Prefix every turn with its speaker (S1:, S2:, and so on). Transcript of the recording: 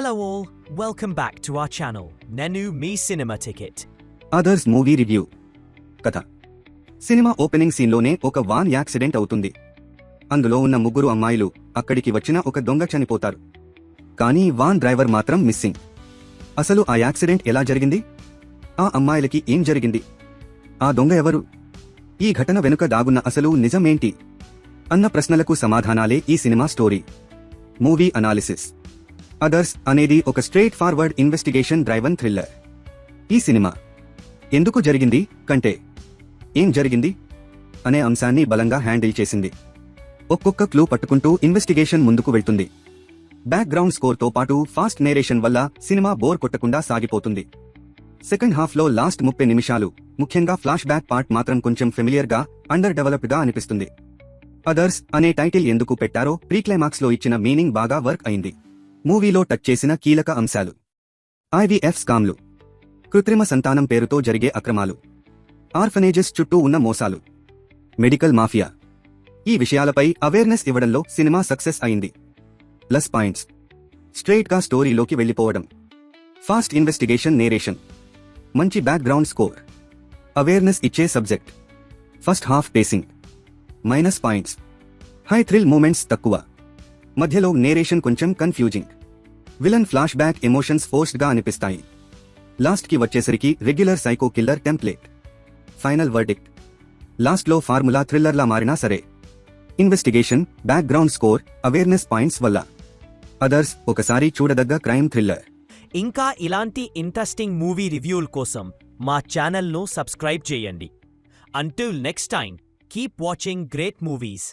S1: Hello all, welcome back to our channel, Nenu Me Cinema Ticket.
S2: Others movie review. కథ: cinema opening సీన్లోనే ఒక van accident అవుతుంది. అందులో ఉన్న ముగ్గురు అమ్మాయిలు అక్కడికి వచ్చిన ఒక దొంగ చనిపోతారు. కానీ వాన్ డ్రైవర్ మాత్రం మిస్సింగ్. అసలు ఆ యాక్సిడెంట్ ఎలా జరిగింది? ఆ అమ్మాయిలకి ఏం జరిగింది? ఆ దొంగ ఎవరు? ఈ ఘటన వెనుక దాగున్న అసలు నిజమేంటి అన్న ప్రశ్నలకు సమాధానాలే ఈ cinema story. Movie analysis. Others అనేది ఒక straight forward investigation driven thriller. ఈ సినిమా ఎందుకు జరిగింది కంటే ఏం జరిగింది అనే అంశాన్ని బలంగా హ్యాండిల్ చేసింది. ఒక్కొక్క క్లూ పట్టుకుంటూ ఇన్వెస్టిగేషన్ ముందుకు వెళ్తుంది. బ్యాక్గ్రౌండ్ స్కోర్తో పాటు ఫాస్ట్ నేరేషన్ వల్ల సినిమా బోర్ కొట్టకుండా సాగిపోతుంది. సెకండ్ హాఫ్లో లాస్ట్ 30 నిమిషాలు, ముఖ్యంగా ఫ్లాష్ బ్యాక్ పార్ట్ మాత్రం కొంచెం ఫెమిలియర్గా, అండర్ డెవలప్డ్గా అనిపిస్తుంది. అదర్స్ అనే టైటిల్ ఎందుకు పెట్టారో ప్రీక్లైమాక్స్లో ఇచ్చిన మీనింగ్ బాగా వర్క్ అయింది. మూవీలో టచ్ చేసిన కీలక అంశాలు: ఐవీఎఫ్ స్కామ్లు, కృత్రిమ సంతానం పేరుతో జరిగే అక్రమాలు, ఆర్ఫనేజెస్ చుట్టూ ఉన్న మోసాలు, మెడికల్ మాఫియా. ఈ విషయాలపై అవేర్నెస్ ఇవ్వడంలో సినిమా సక్సెస్ అయింది. ప్లస్ పాయింట్స్: స్ట్రెయిట్గా స్టోరీలోకి వెళ్లిపోవడం, ఫాస్ట్ ఇన్వెస్టిగేషన్ నేరేషన్, మంచి బ్యాక్గ్రౌండ్ స్కోర్, అవేర్నెస్ ఇచ్చే subject, first half pacing. Minus points: high thrill moments తక్కువ, మధ్యలో నేరేషన్ కొంచెం confusing, villain flashback emotions ఫోర్స్డ్గా అనిపిస్తాయి. లాస్ట్కి వచ్చేసరికి regular psycho killer template. Final verdict: లాస్ట్లో ఫార్ములా థ్రిల్లర్లా మారినా సరే, investigation, background score, awareness points వల్ల అదర్స్ ఒకసారి చూడదగ్గ క్రైమ్ థ్రిల్లర్.
S1: ఇంకా ఇలాంటి ఇంట్రెస్టింగ్ మూవీ రివ్యూల కోసం మా ఛానల్ను సబ్స్క్రైబ్ చేయండి. Until next time, keep watching great movies.